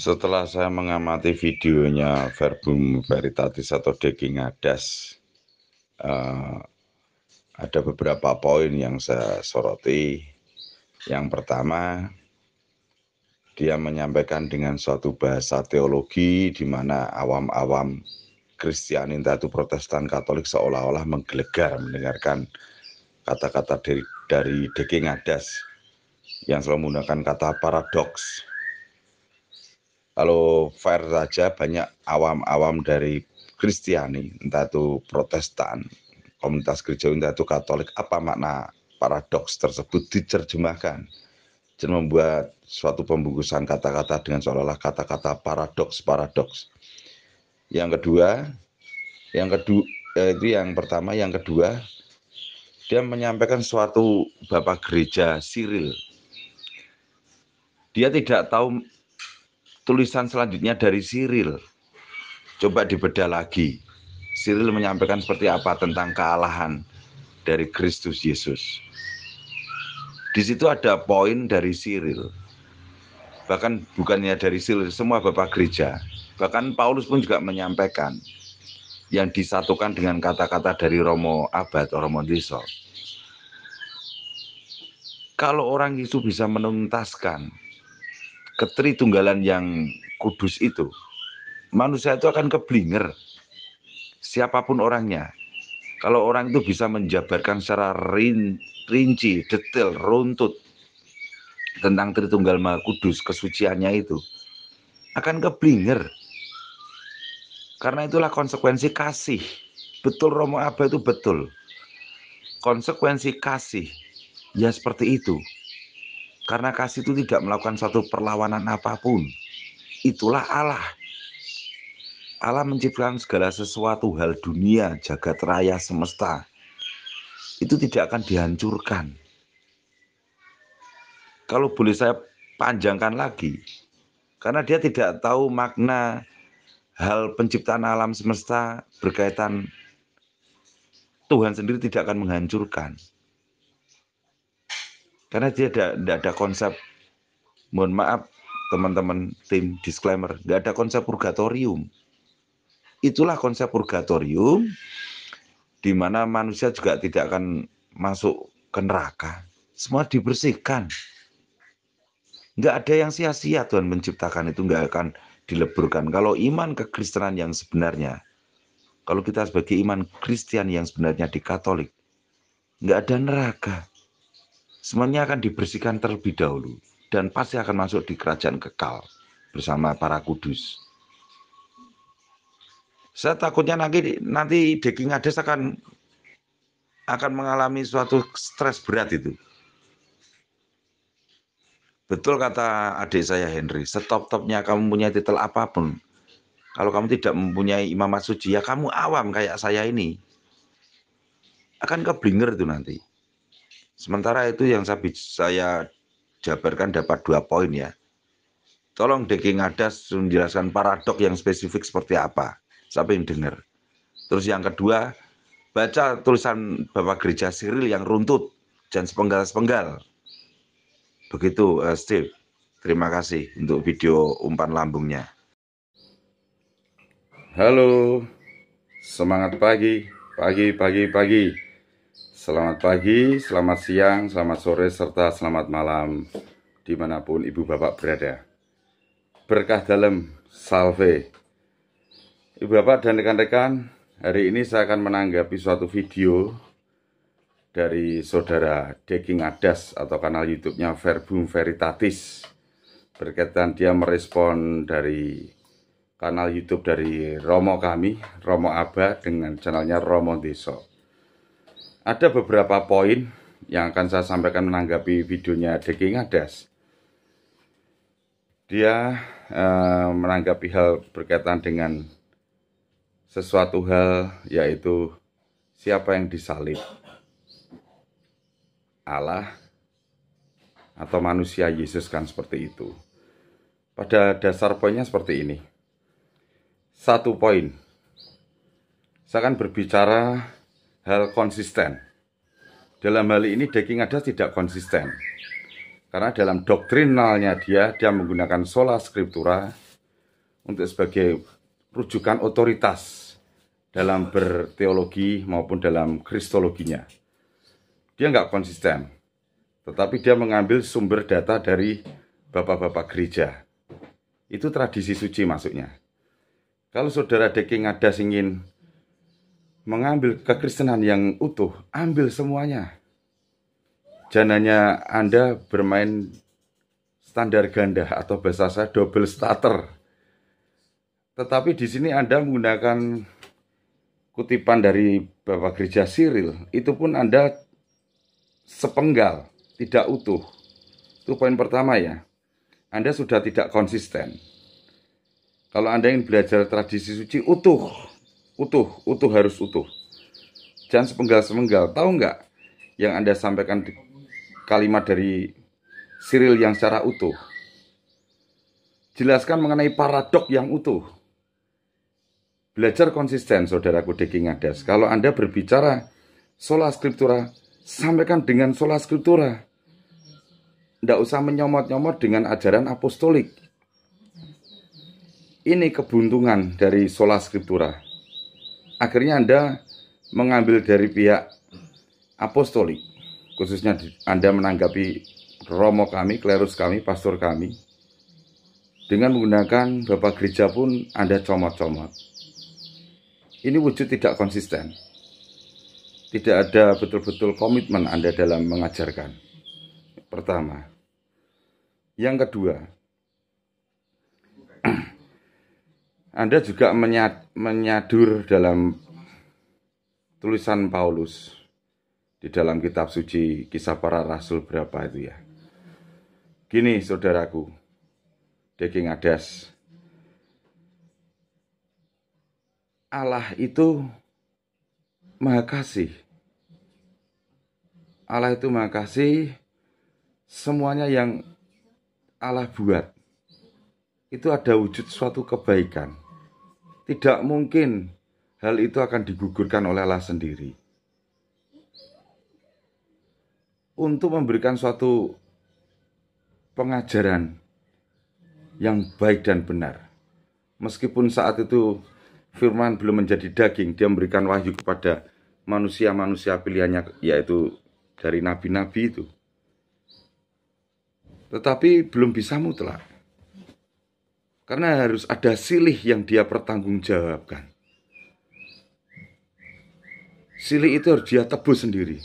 Setelah saya mengamati videonya Verbum Veritatis atau Daging Ngadas, ada beberapa poin yang saya soroti. Yang pertama, dia menyampaikan dengan suatu bahasa teologi di mana awam-awam Kristiani, entah itu Protestan, Katolik, seolah-olah menggelegar mendengarkan kata-kata dari Daging Ngadas yang selalu menggunakan kata paradoks. Kalau fair saja, banyak awam-awam dari Kristiani, entah itu Protestan, komunitas gereja, entah itu Katolik, apa makna paradoks tersebut diterjemahkan dan membuat suatu pembungkusan kata-kata dengan seolah-olah kata-kata paradoks. Yang kedua, itu yang pertama. Yang kedua, dia menyampaikan suatu bapak gereja Cyril. Dia tidak tahu tulisan selanjutnya dari Cyril. Coba dibedah lagi. Cyril menyampaikan seperti apa tentang kealahan dari Kristus Yesus. Di situ ada poin dari Cyril. Bahkan bukannya dari Cyril, semua bapak gereja. Bahkan Paulus pun juga menyampaikan yang disatukan dengan kata-kata dari Romo Abad atau Romo Deso. Kalau orang itu bisa menuntaskan ketritunggalan yang kudus itu, manusia itu akan keblinger, siapapun orangnya. Kalau orang itu bisa menjabarkan secara rinci, detail, runtut tentang Tritunggal Maha Kudus, kesuciannya itu, akan keblinger. Karena itulah konsekuensi kasih. Betul, Romo Abba itu betul. Konsekuensi kasih, ya seperti itu. Karena kasih itu tidak melakukan suatu perlawanan apapun. Itulah Allah. Allah menciptakan segala sesuatu, hal dunia, jagat raya, semesta. Itu tidak akan dihancurkan. Kalau boleh saya panjangkan lagi, karena dia tidak tahu makna hal penciptaan alam semesta berkaitan Tuhan sendiri tidak akan menghancurkan. Karena dia tidak ada konsep, mohon maaf teman-teman tim disclaimer, tidak ada konsep purgatorium. Itulah konsep purgatorium, di mana manusia juga tidak akan masuk ke neraka. Semua dibersihkan. Nggak ada yang sia-sia Tuhan menciptakan itu, nggak akan dileburkan. Kalau iman kekristenan yang sebenarnya, kalau kita sebagai iman Kristen yang sebenarnya di Katolik, nggak ada neraka. Semuanya akan dibersihkan terlebih dahulu. Dan pasti akan masuk di kerajaan kekal bersama para kudus. Saya takutnya nanti Daging Ngadas akan mengalami suatu stres berat itu. Betul kata adik saya Henry, setop-topnya kamu punya titel apapun, kalau kamu tidak mempunyai imamat suci, ya kamu awam kayak saya ini. Akan keblinger itu nanti. Sementara itu yang saya jabarkan dapat 2 poin ya. Tolong Daging Ngadas menjelaskan paradok yang spesifik seperti apa. Siapa yang dengar. Terus yang kedua, baca tulisan Bapak Gereja Cyril yang runtut dan sepenggal-sepenggal. Begitu, Steve. Terima kasih untuk video umpan lambungnya. Halo, semangat pagi. Selamat pagi, selamat siang, selamat sore, serta selamat malam dimanapun ibu bapak berada. Berkah dalam salve. Ibu bapak dan rekan-rekan, hari ini saya akan menanggapi suatu video dari saudara Daging Ngadas atau kanal YouTube-nya Verbum Veritatis. Berkaitan dia merespon dari kanal YouTube dari Romo kami, Romo Abba, dengan channelnya Romo Deso. Ada beberapa poin yang akan saya sampaikan menanggapi videonya Daging Ngadas. Dia menanggapi hal berkaitan dengan sesuatu hal, yaitu siapa yang disalib, Allah atau manusia Yesus, kan seperti itu. Pada dasar poinnya seperti ini. 1 poin, saya akan berbicara hal konsisten. Dalam hal ini Daging Ngadas tidak konsisten. Karena dalam doktrinalnya dia menggunakan sola scriptura, untuk sebagai rujukan otoritas dalam berteologi maupun dalam kristologinya. Dia nggak konsisten, tetapi dia mengambil sumber data dari bapak-bapak gereja. Itu tradisi suci masuknya. Kalau saudara Deki Ngadas ingin mengambil kekristenan yang utuh, ambil semuanya. Jangannya Anda bermain standar ganda atau bahasa saya double starter. Tetapi di sini Anda menggunakan kutipan dari Bapak Gereja Cyril, itu pun Anda sepenggal, tidak utuh. Itu poin pertama ya. Anda sudah tidak konsisten. Kalau Anda ingin belajar tradisi suci, utuh harus utuh. Jangan sepenggal-sepenggal. Tahu nggak yang Anda sampaikan kalimat dari Cyril yang secara utuh? Jelaskan mengenai paradok yang utuh. Belajar konsisten, saudaraku Deki Ngadas. Kalau Anda berbicara sola scriptura, sampaikan dengan sola scriptura. Tidak usah menyomot-nyomot dengan ajaran apostolik. Ini kebuntungan dari sola scriptura. Akhirnya Anda mengambil dari pihak apostolik. Khususnya Anda menanggapi romo kami, klerus kami, pastor kami. Dengan menggunakan bapak gereja pun Anda comot-comot. Ini wujud tidak konsisten. Tidak ada betul-betul komitmen Anda dalam mengajarkan. Pertama. Yang kedua, Anda juga menyadur dalam tulisan Paulus di dalam kitab suci Kisah Para Rasul berapa itu ya. Gini saudaraku, Deki Ngadas, Allah itu Maha Kasih. Allah itu Maha Kasih, semuanya yang Allah buat itu ada wujud suatu kebaikan. Tidak mungkin hal itu akan digugurkan oleh Allah sendiri. Untuk memberikan suatu pengajaran yang baik dan benar. Meskipun saat itu firman belum menjadi daging, dia memberikan wahyu kepada manusia-manusia pilihannya, yaitu dari nabi-nabi itu. Tetapi belum bisa mutlak. Karena harus ada silih yang dia pertanggungjawabkan. Silih itu harus dia tebus sendiri.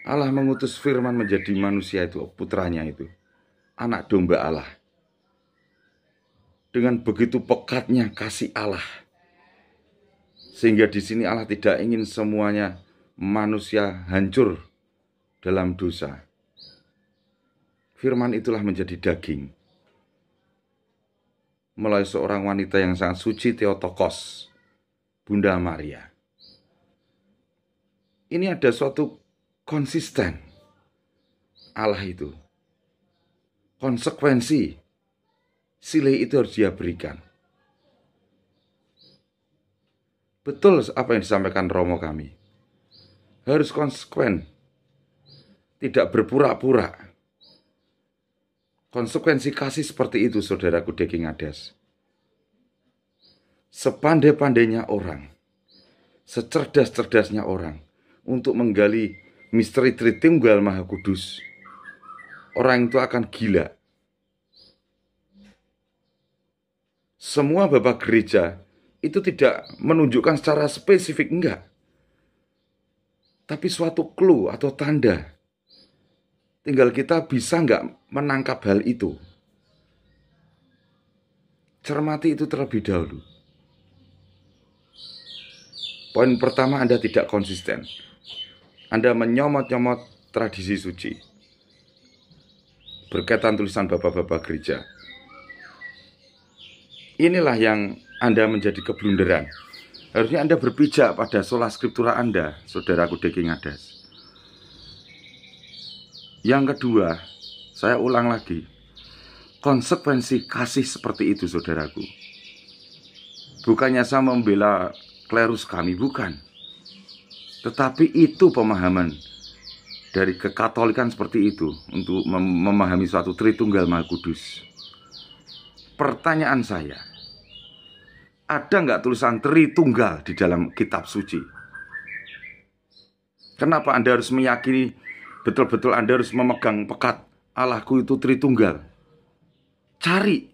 Allah mengutus firman menjadi manusia itu, putranya itu. Anak domba Allah. Dengan begitu pekatnya kasih Allah. Sehingga di sini Allah tidak ingin semuanya manusia hancur dalam dosa. Firman itulah menjadi daging. Melalui seorang wanita yang sangat suci, Theotokos, Bunda Maria. Ini ada suatu konsisten Allah itu. Konsekuensi silih itu harus dia berikan. Betul apa yang disampaikan romo kami. Harus konsekuen. Tidak berpura-pura. Konsekuensi kasih seperti itu, saudaraku Deki Ngadas. Sepandai-pandainya orang, secerdas-cerdasnya orang, untuk menggali misteri Tritunggal Maha Kudus, orang itu akan gila. Semua bapak gereja itu tidak menunjukkan secara spesifik, enggak. Tapi suatu clue atau tanda. Tinggal kita bisa nggak menangkap hal itu. Cermati itu terlebih dahulu. Poin pertama, Anda tidak konsisten. Anda menyomot-nyomot tradisi suci. Berkaitan tulisan bapak-bapak gereja. Inilah yang Anda menjadi keblunderan. Harusnya Anda berpijak pada sola scriptura Anda, saudaraku Deki Ngadas. Yang kedua, saya ulang lagi, konsekuensi kasih seperti itu, saudaraku. Bukannya saya membela klerus kami, bukan. Tetapi itu pemahaman dari kekatolikan seperti itu, untuk memahami suatu Tritunggal Maha Kudus. Pertanyaan saya, ada nggak tulisan Tritunggal di dalam kitab suci? Kenapa Anda harus meyakini betul-betul Anda harus memegang pekat Allahku itu Tritunggal? Cari.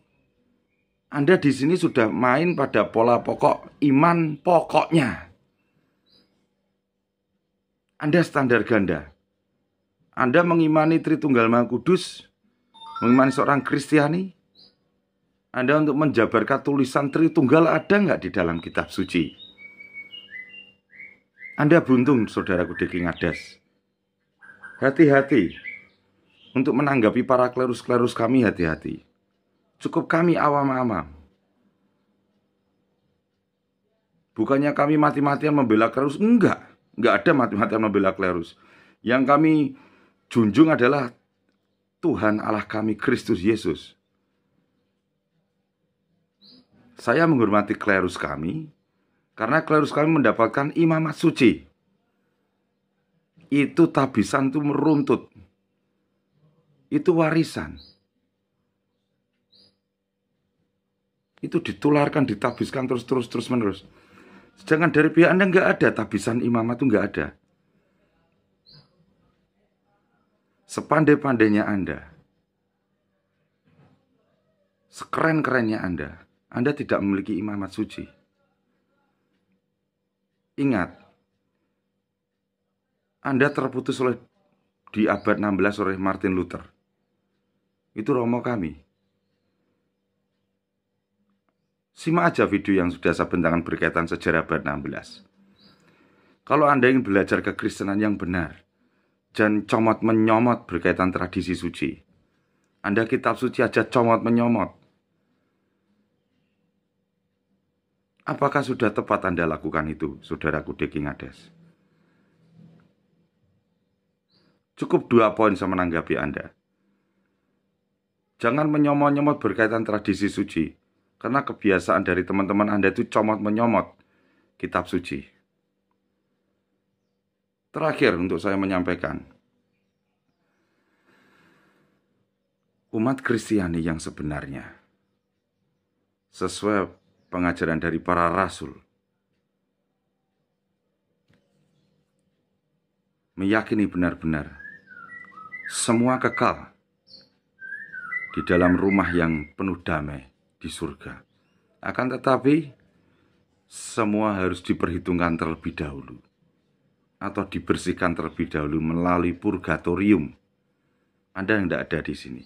Anda di sini sudah main pada pola pokok iman pokoknya. Anda standar ganda. Anda mengimani Tritunggal Maha Kudus, mengimani seorang Kristiani. Anda untuk menjabarkan tulisan Tritunggal ada nggak di dalam kitab suci? Anda beruntung, saudaraku Deki Ngadas. Hati-hati. Untuk menanggapi para klerus-klerus kami, hati-hati. Cukup kami awam-awam. Bukannya kami mati-matian membela klerus. Enggak ada mati-matian membela klerus. Yang kami junjung adalah Tuhan Allah kami, Kristus Yesus. Saya menghormati klerus kami, karena klerus kami mendapatkan imamat suci. Itu tabisan, itu meruntut. Itu warisan. Itu ditularkan, ditabiskan terus menerus. Sedangkan dari pihak Anda nggak ada tabisan imamat, itu nggak ada. Sepandai-pandainya Anda, sekeren-kerennya Anda tidak memiliki imamat suci. Ingat, Anda terputus di abad 16 oleh Martin Luther. Itu romo kami. Simak aja video yang sudah saya bentangkan berkaitan sejarah abad 16. Kalau Anda ingin belajar kekristenan yang benar, jangan comot-menyomot berkaitan tradisi suci. Anda kitab suci aja comot-menyomot. Apakah sudah tepat Anda lakukan itu, saudaraku Deki Ngadas? Cukup 2 poin saya menanggapi Anda. Jangan menyomot-nyomot berkaitan tradisi suci. Karena kebiasaan dari teman-teman Anda itu comot-menyomot kitab suci. Terakhir untuk saya menyampaikan, umat Kristiani yang sebenarnya, sesuai pengajaran dari para rasul, meyakini benar-benar semua kekal di dalam rumah yang penuh damai di surga. Akan tetapi semua harus diperhitungkan terlebih dahulu, atau dibersihkan terlebih dahulu melalui purgatorium. Anda yang tidak ada di sini.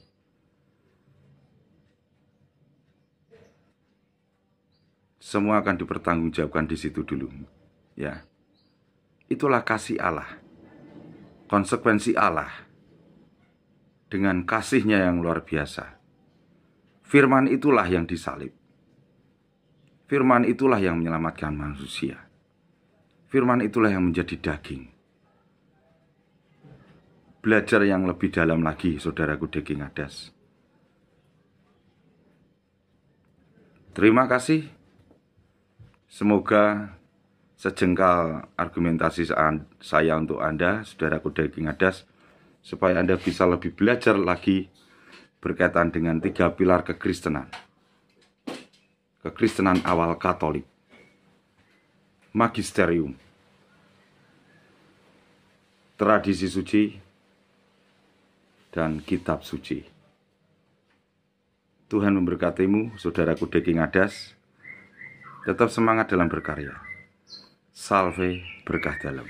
Semua akan dipertanggungjawabkan di situ dulu. Ya. Itulah kasih Allah. Konsekuensi Allah dengan kasih-Nya yang luar biasa. Firman itulah yang disalib. Firman itulah yang menyelamatkan manusia. Firman itulah yang menjadi daging. Belajar yang lebih dalam lagi, saudaraku Deki Ngadas. Terima kasih. Semoga sejengkal argumentasi saya untuk Anda, saudaraku Deki Ngadas, supaya Anda bisa lebih belajar lagi berkaitan dengan 3 pilar kekristenan. Kekristenan awal Katolik, magisterium, tradisi suci, dan kitab suci. Tuhan memberkatimu, saudaraku Deki Ngadas. Tetap semangat dalam berkarya. Salve, berkah dalam.